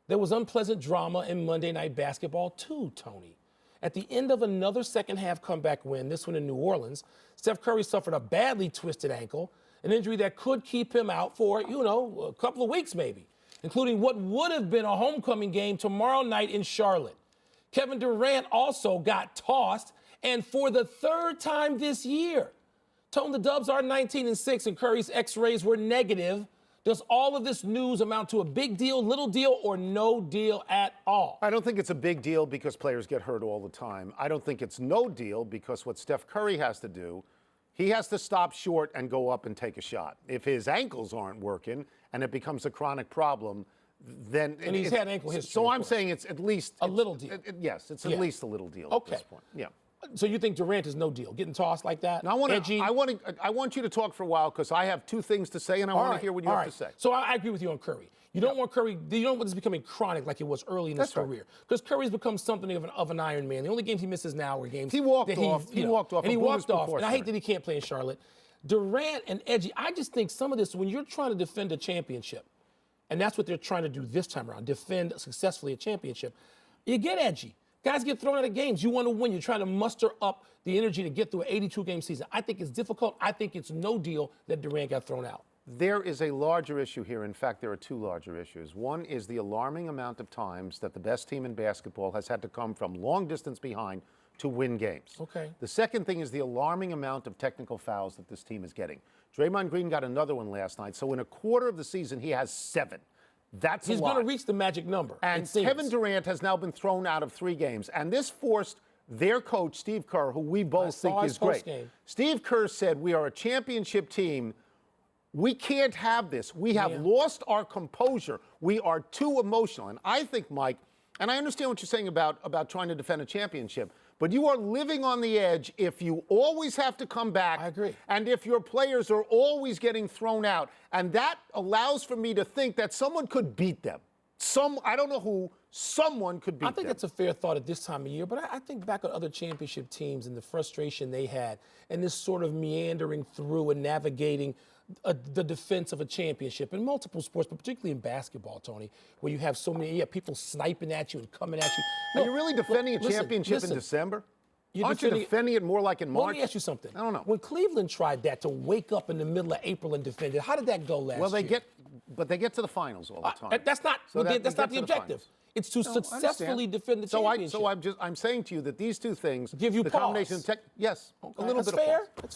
There was unpleasant drama in Monday Night Basketball too, Tony. At the end of another second-half comeback win, this one in New Orleans, Steph Curry suffered a badly twisted ankle, an injury that could keep him out for, a couple of weeks maybe, including what would have been a homecoming game tomorrow night in Charlotte. Kevin Durant also got tossed, and for the third time this year. Tone, the Dubs are 19-6, and Curry's X-rays were negative. Does all of this news amount to a big deal, little deal, or no deal at all? I don't think it's a big deal because players get hurt all the time. I don't think it's no deal because what Steph Curry has to do, he has to stop short and go up and take a shot. If his ankles aren't working and it becomes a chronic problem, then... And he's had ankle history. So I'm saying it's at least... A little deal. Yes, it's at least a little deal at this point. Yeah. So you think Durant is no deal, getting tossed like that? Now I want you to talk for a while because I have two things to say and I want to hear what you have to say. So I agree with you on Curry. You don't want Curry. You don't want this becoming chronic like it was early in his career. Because Curry's become something of an Iron Man. The only games he misses now are games he walked off. And he walked off. And I hate that he can't play in Charlotte. Durant and Edgy. I just think some of this when you're trying to defend a championship, and that's what they're trying to do this time around, defend successfully a championship. You get edgy. Guys get thrown out of games. You want to win. You're trying to muster up the energy to get through an 82-game season. I think it's difficult. I think it's no deal that Durant got thrown out. There is a larger issue here. In fact, there are two larger issues. One is the alarming amount of times that the best team in basketball has had to come from long distance behind to win games. Okay. The second thing is the alarming amount of technical fouls that this team is getting. Draymond Green got another one last night. So in a quarter of the season, he has 7. That's He's going to reach the magic number. And Kevin Durant has now been thrown out of 3 games. And this forced their coach, Steve Kerr, who we both think is great. Steve Kerr said, we are a championship team. We can't have this. We have lost our composure. We are too emotional. And I think, Mike, and I understand what you're saying about trying to defend a championship, but you are living on the edge if you always have to come back. I agree. And if your players are always getting thrown out. And that allows for me to think that someone could beat them. I don't know who, someone could beat them. I think that's a fair thought at this time of year, but I think back on other championship teams and the frustration they had and this sort of meandering through and navigating the defense of a championship in multiple sports, but particularly in basketball, Tony, where you have so many people sniping at you and coming at you. Are you really defending a championship in December? Aren't you defending it more like in March? Let me ask you something. I don't know. When Cleveland tried that to wake up in the middle of April and defend it, how did that go last year? But they get to the finals all the time. That's not the objective. It's to successfully defend the championship. So I'm saying to you that these two things give you the pause. combination of yes, a little bit of fair. pause.